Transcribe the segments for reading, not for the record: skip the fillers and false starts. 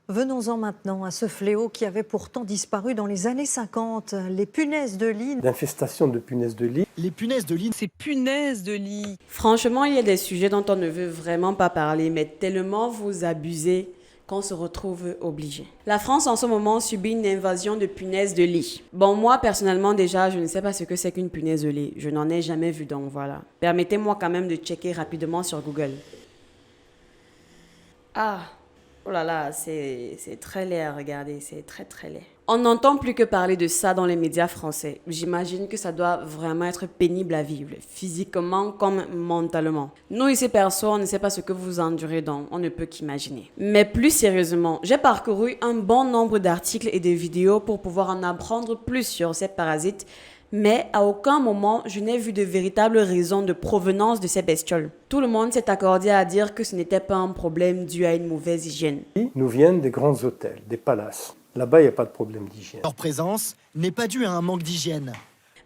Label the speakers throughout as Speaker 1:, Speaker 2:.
Speaker 1: Venons-en maintenant à ce fléau qui avait pourtant disparu dans les années 50, les punaises de lit.
Speaker 2: D'infestation de punaises de lit.
Speaker 3: Les punaises de lit.
Speaker 4: Ces punaises de lit.
Speaker 5: Franchement, il y a des sujets dont on ne veut vraiment pas parler, mais tellement vous abusez qu'on se retrouve obligé. La France en ce moment subit une invasion de punaises de lit. Bon, moi personnellement déjà, je ne sais pas ce que c'est qu'une punaise de lit. Je n'en ai jamais vu, donc voilà. Permettez-moi quand même de checker rapidement sur Google. Ah, oh là là, c'est très laid à regarder, c'est très très laid. On n'entend plus que parler de ça dans les médias français. J'imagine que ça doit vraiment être pénible à vivre, physiquement comme mentalement. Nous ici perso, on ne sait pas ce que vous endurez, donc on ne peut qu'imaginer. Mais plus sérieusement, j'ai parcouru un bon nombre d'articles et de vidéos pour pouvoir en apprendre plus sur ces parasites, mais à aucun moment je n'ai vu de véritable raison de provenance de ces bestioles. Tout le monde s'est accordé à dire que ce n'était pas un problème dû à une mauvaise hygiène.
Speaker 2: Ils nous viennent des grands hôtels, des palaces. Là-bas, il n'y a pas de problème d'hygiène.
Speaker 3: Leur présence n'est pas due à un manque d'hygiène.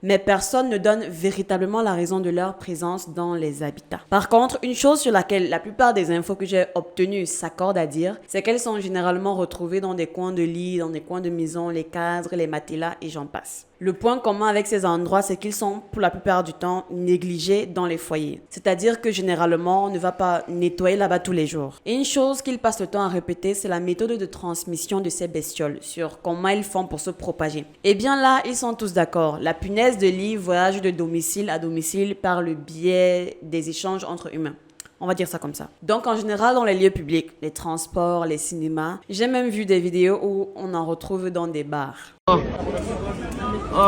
Speaker 5: Mais personne ne donne véritablement la raison de leur présence dans les habitats. Par contre, une chose sur laquelle la plupart des infos que j'ai obtenues s'accordent à dire, c'est qu'elles sont généralement retrouvées dans des coins de lit, dans des coins de maison, les cadres, les matelas et j'en passe. Le point commun avec ces endroits, c'est qu'ils sont pour la plupart du temps négligés dans les foyers. C'est-à-dire que généralement, on ne va pas nettoyer là-bas tous les jours. Et une chose qu'ils passent le temps à répéter, c'est la méthode de transmission de ces bestioles, sur comment ils font pour se propager. Et bien là, ils sont tous d'accord. La punaise de lit voyage de domicile à domicile par le biais des échanges entre humains. On va dire ça comme ça. Donc en général, dans les lieux publics, les transports, les cinémas, j'ai même vu des vidéos où on en retrouve dans des bars.
Speaker 6: Oh,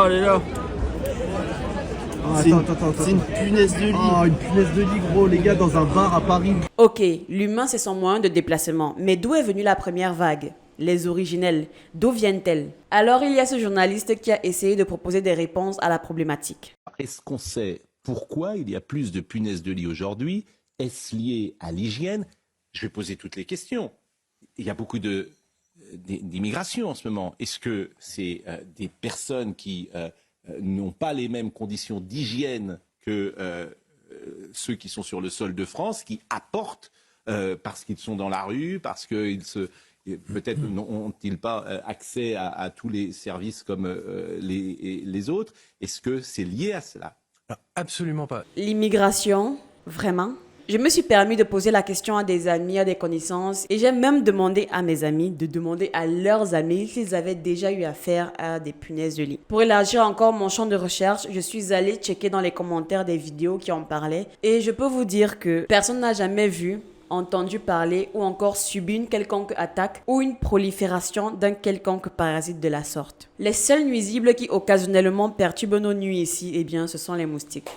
Speaker 6: elle est là.
Speaker 7: C'est une punaise de lit.
Speaker 6: Oh, une punaise de lit, gros, les gars, dans un bar à Paris.
Speaker 5: Ok, l'humain c'est son moyen de déplacement, mais d'où est venue la première vague? Les originelles, d'où viennent-elles? Alors il y a ce journaliste qui a essayé de proposer des réponses à la problématique.
Speaker 8: Est-ce qu'on sait pourquoi il y a plus de punaises de lit aujourd'hui? Est-ce lié à l'hygiène? Je vais poser toutes les questions. Il y a beaucoup d'immigration en ce moment. Est-ce que c'est des personnes qui n'ont pas les mêmes conditions d'hygiène que ceux qui sont sur le sol de France, qui apportent parce qu'ils sont dans la rue, parce qu'ils peut-être n'ont-ils pas accès à tous les services comme les autres? Est-ce que c'est lié à cela?
Speaker 7: Absolument pas.
Speaker 5: L'immigration, vraiment? Je me suis permis de poser la question à des amis, à des connaissances, et j'ai même demandé à mes amis de demander à leurs amis s'ils avaient déjà eu affaire à des punaises de lit. Pour élargir encore mon champ de recherche, je suis allée checker dans les commentaires des vidéos qui en parlaient, et je peux vous dire que personne n'a jamais vu, entendu parler ou encore subi une quelconque attaque ou une prolifération d'un quelconque parasite de la sorte. Les seuls nuisibles qui occasionnellement perturbent nos nuits ici, eh bien, ce sont les moustiques.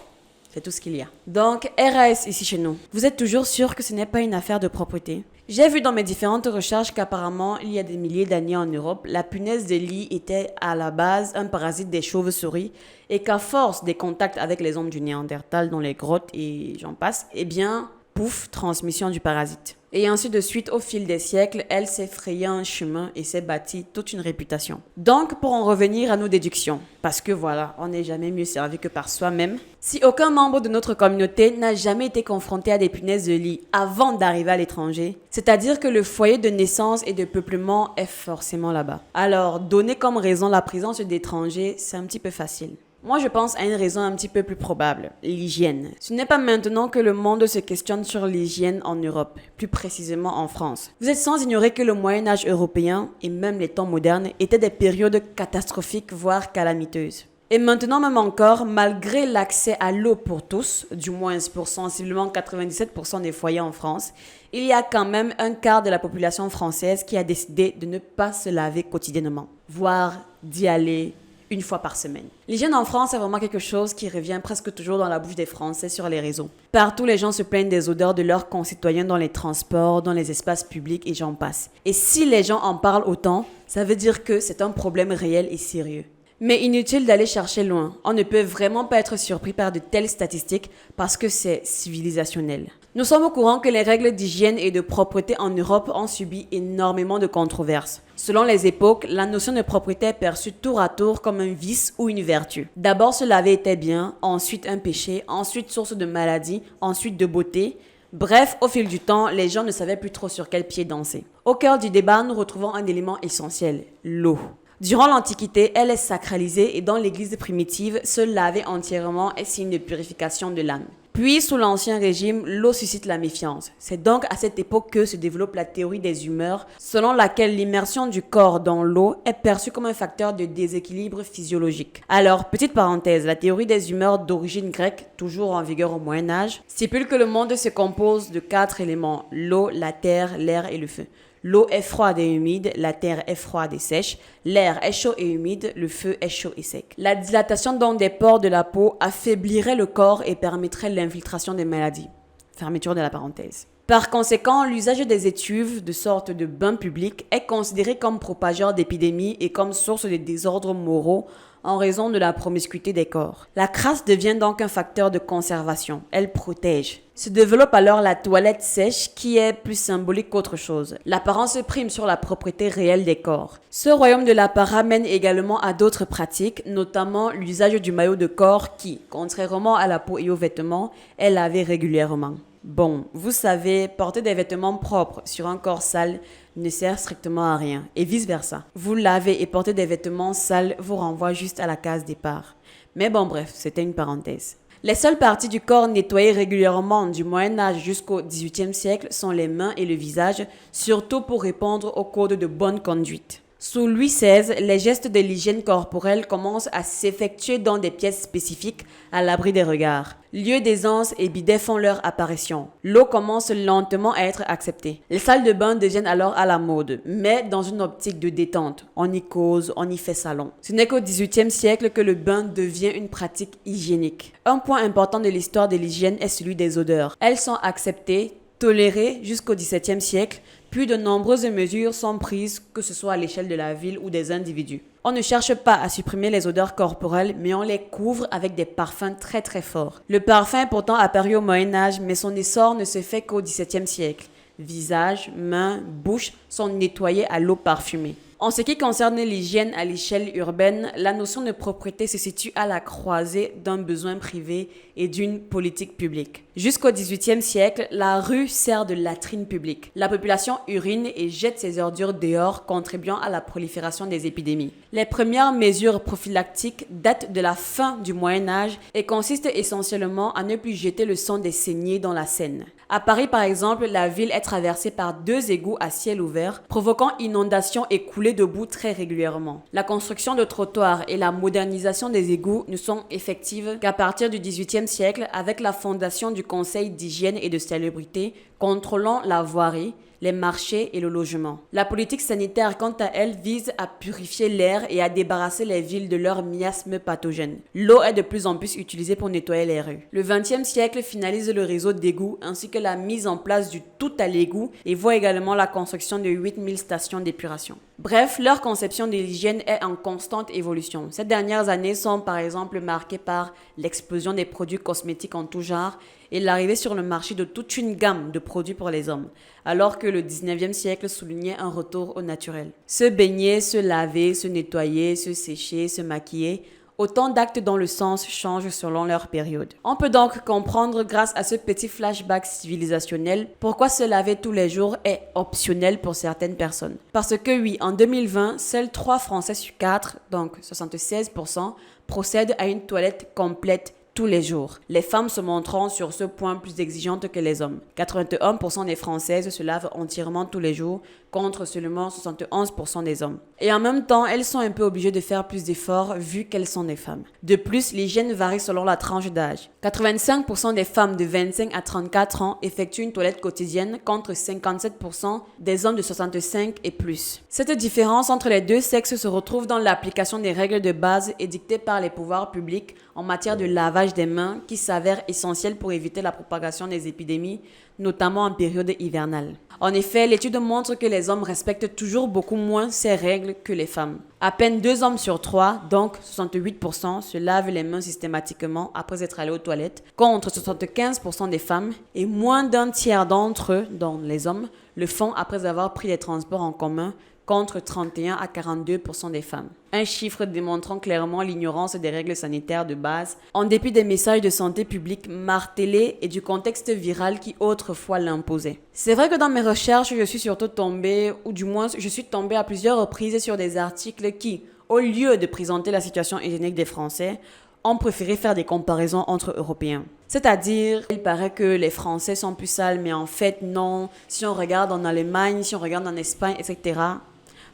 Speaker 5: C'est tout ce qu'il y a. Donc, RAS ici chez nous. Vous êtes toujours sûr que ce n'est pas une affaire de propreté? J'ai vu dans mes différentes recherches qu'apparemment, il y a des milliers d'années en Europe, la punaise de lit était à la base un parasite des chauves-souris et qu'à force des contacts avec les hommes du Néandertal dans les grottes et j'en passe, eh bien, pouf, transmission du parasite. Et ainsi de suite, au fil des siècles, elle s'est frayé un chemin et s'est bâtie toute une réputation. Donc, pour en revenir à nos déductions, parce que voilà, on n'est jamais mieux servi que par soi-même, si aucun membre de notre communauté n'a jamais été confronté à des punaises de lit avant d'arriver à l'étranger, c'est-à-dire que le foyer de naissance et de peuplement est forcément là-bas. Alors, donner comme raison la présence d'étrangers, c'est un petit peu facile. Moi, je pense à une raison un petit peu plus probable, l'hygiène. Ce n'est pas maintenant que le monde se questionne sur l'hygiène en Europe, plus précisément en France. Vous êtes sans ignorer que le Moyen-Âge européen, et même les temps modernes, étaient des périodes catastrophiques, voire calamiteuses. Et maintenant même encore, malgré l'accès à l'eau pour tous, du moins pour sensiblement 97% des foyers en France, il y a quand même un quart de la population française qui a décidé de ne pas se laver quotidiennement, voire d'y aller une fois par semaine. L'hygiène en France est vraiment quelque chose qui revient presque toujours dans la bouche des Français sur les réseaux. Partout, les gens se plaignent des odeurs de leurs concitoyens dans les transports, dans les espaces publics et j'en passe. Et si les gens en parlent autant, ça veut dire que c'est un problème réel et sérieux. Mais inutile d'aller chercher loin. On ne peut vraiment pas être surpris par de telles statistiques parce que c'est civilisationnel. Nous sommes au courant que les règles d'hygiène et de propreté en Europe ont subi énormément de controverses. Selon les époques, la notion de propreté est perçue tour à tour comme un vice ou une vertu. D'abord, se laver était bien, ensuite un péché, ensuite source de maladie, ensuite de beauté. Bref, au fil du temps, les gens ne savaient plus trop sur quel pied danser. Au cœur du débat, nous retrouvons un élément essentiel, l'eau. Durant l'Antiquité, elle est sacralisée et dans l'Église primitive, se laver entièrement est signe de purification de l'âme. Puis, sous l'Ancien Régime, l'eau suscite la méfiance. C'est donc à cette époque que se développe la théorie des humeurs, selon laquelle l'immersion du corps dans l'eau est perçue comme un facteur de déséquilibre physiologique. Alors, petite parenthèse, la théorie des humeurs d'origine grecque, toujours en vigueur au Moyen-Âge, stipule que le monde se compose de 4 éléments, l'eau, la terre, l'air et le feu. L'eau est froide et humide, la terre est froide et sèche, l'air est chaud et humide, le feu est chaud et sec. La dilatation donc des pores de la peau affaiblirait le corps et permettrait l'infiltration des maladies. Fermeture de la parenthèse. Par conséquent, l'usage des étuves, de sorte de bains publics, est considéré comme propageur d'épidémies et comme source de désordres moraux en raison de la promiscuité des corps. La crasse devient donc un facteur de conservation. Elle protège. Se développe alors la toilette sèche qui est plus symbolique qu'autre chose. L'apparence prime sur la propriété réelle des corps. Ce royaume de l'apparat mène également à d'autres pratiques, notamment l'usage du maillot de corps qui, contrairement à la peau et aux vêtements, est lavé régulièrement. Bon, vous savez, porter des vêtements propres sur un corps sale ne sert strictement à rien, et vice-versa. Vous laver et porter des vêtements sales vous renvoie juste à la case départ. Mais bon bref, c'était une parenthèse. Les seules parties du corps nettoyées régulièrement du Moyen-Âge jusqu'au XVIIIe siècle sont les mains et le visage, surtout pour répondre au code de bonne conduite. Sous Louis XVI, les gestes de l'hygiène corporelle commencent à s'effectuer dans des pièces spécifiques à l'abri des regards. Lieux d'aisance et bidets font leur apparition. L'eau commence lentement à être acceptée. Les salles de bain deviennent alors à la mode, mais dans une optique de détente. On y cause, on y fait salon. Ce n'est qu'au XVIIIe siècle que le bain devient une pratique hygiénique. Un point important de l'histoire de l'hygiène est celui des odeurs. Elles sont acceptées, tolérées jusqu'au XVIIe siècle, puis de nombreuses mesures sont prises, que ce soit à l'échelle de la ville ou des individus. On ne cherche pas à supprimer les odeurs corporelles, mais on les couvre avec des parfums très très forts. Le parfum est pourtant apparu au Moyen-Âge, mais son essor ne se fait qu'au XVIIe siècle. Visage, mains, bouche sont nettoyés à l'eau parfumée. En ce qui concerne l'hygiène à l'échelle urbaine, la notion de propreté se situe à la croisée d'un besoin privé et d'une politique publique. Jusqu'au XVIIIe siècle, la rue sert de latrine publique. La population urine et jette ses ordures dehors, contribuant à la prolifération des épidémies. Les premières mesures prophylactiques datent de la fin du Moyen-Âge et consistent essentiellement à ne plus jeter le sang des saignés dans la Seine. À Paris, par exemple, la ville est traversée par 2 égouts à ciel ouvert, provoquant inondations et coulées de boue très régulièrement. La construction de trottoirs et la modernisation des égouts ne sont effectives qu'à partir du XVIIIe siècle avec la fondation du Conseil d'hygiène et de salubrité contrôlant la voirie, les marchés et le logement. La politique sanitaire, quant à elle, vise à purifier l'air et à débarrasser les villes de leurs miasmes pathogènes. L'eau est de plus en plus utilisée pour nettoyer les rues. Le XXe siècle finalise le réseau d'égouts ainsi que la mise en place du tout à l'égout et voit également la construction de 8000 stations d'épuration. Bref, leur conception de l'hygiène est en constante évolution. Ces dernières années sont par exemple marquées par l'explosion des produits cosmétiques en tout genre et l'arrivée sur le marché de toute une gamme de produits pour les hommes, alors que le 19e siècle soulignait un retour au naturel. Se baigner, se laver, se nettoyer, se sécher, se maquiller, autant d'actes dont le sens change selon leur période. On peut donc comprendre grâce à ce petit flashback civilisationnel pourquoi se laver tous les jours est optionnel pour certaines personnes. Parce que oui, en 2020, seuls 3 Français sur 4, donc 76%, procèdent à une toilette complète tous les jours. Les femmes se montrant sur ce point plus exigeantes que les hommes. 81% des Françaises se lavent entièrement tous les jours, contre seulement 71% des hommes. Et en même temps, elles sont un peu obligées de faire plus d'efforts vu qu'elles sont des femmes. De plus, l'hygiène varie selon la tranche d'âge. 85% des femmes de 25 à 34 ans effectuent une toilette quotidienne contre 57% des hommes de 65 et plus. Cette différence entre les deux sexes se retrouve dans l'application des règles de base édictées par les pouvoirs publics en matière de lavage des mains qui s'avèrent essentielles pour éviter la propagation des épidémies, notamment en période hivernale. En effet, l'étude montre que les hommes respectent toujours beaucoup moins ces règles que les femmes. À peine 2 hommes sur 3, donc 68%, se lavent les mains systématiquement après être allés aux toilettes, contre 75% des femmes, et moins d'un tiers d'entre eux, dont les hommes, le font après avoir pris les transports en commun, contre 31 à 42% des femmes. Un chiffre démontrant clairement l'ignorance des règles sanitaires de base, en dépit des messages de santé publique martelés et du contexte viral qui autrefois l'imposait. C'est vrai que dans mes recherches, je suis surtout tombée, ou du moins je suis tombée à plusieurs reprises sur des articles qui, au lieu de présenter la situation hygiénique des Français, ont préféré faire des comparaisons entre Européens. C'est-à-dire, il paraît que les Français sont plus sales, mais en fait non. Si on regarde en Allemagne, si on regarde en Espagne, etc.,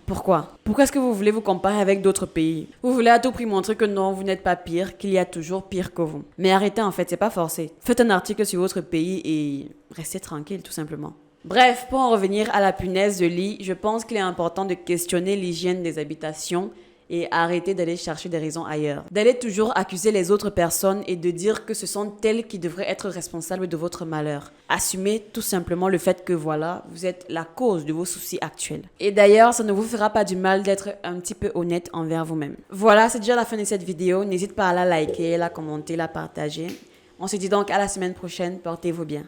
Speaker 5: pourquoi? Pourquoi est-ce que vous voulez vous comparer avec d'autres pays? Vous voulez à tout prix montrer que non, vous n'êtes pas pire, qu'il y a toujours pire que vous. Mais arrêtez en fait, c'est pas forcé. Faites un article sur votre pays et restez tranquille tout simplement. Bref, pour en revenir à la punaise de lit, je pense qu'il est important de questionner l'hygiène des habitations et arrêter d'aller chercher des raisons ailleurs. D'aller toujours accuser les autres personnes et de dire que ce sont elles qui devraient être responsables de votre malheur. Assumez tout simplement le fait que voilà, vous êtes la cause de vos soucis actuels. Et d'ailleurs, ça ne vous fera pas du mal d'être un petit peu honnête envers vous-même. Voilà, c'est déjà la fin de cette vidéo. N'hésite pas à la liker, la commenter, la partager. On se dit donc à la semaine prochaine. Portez-vous bien.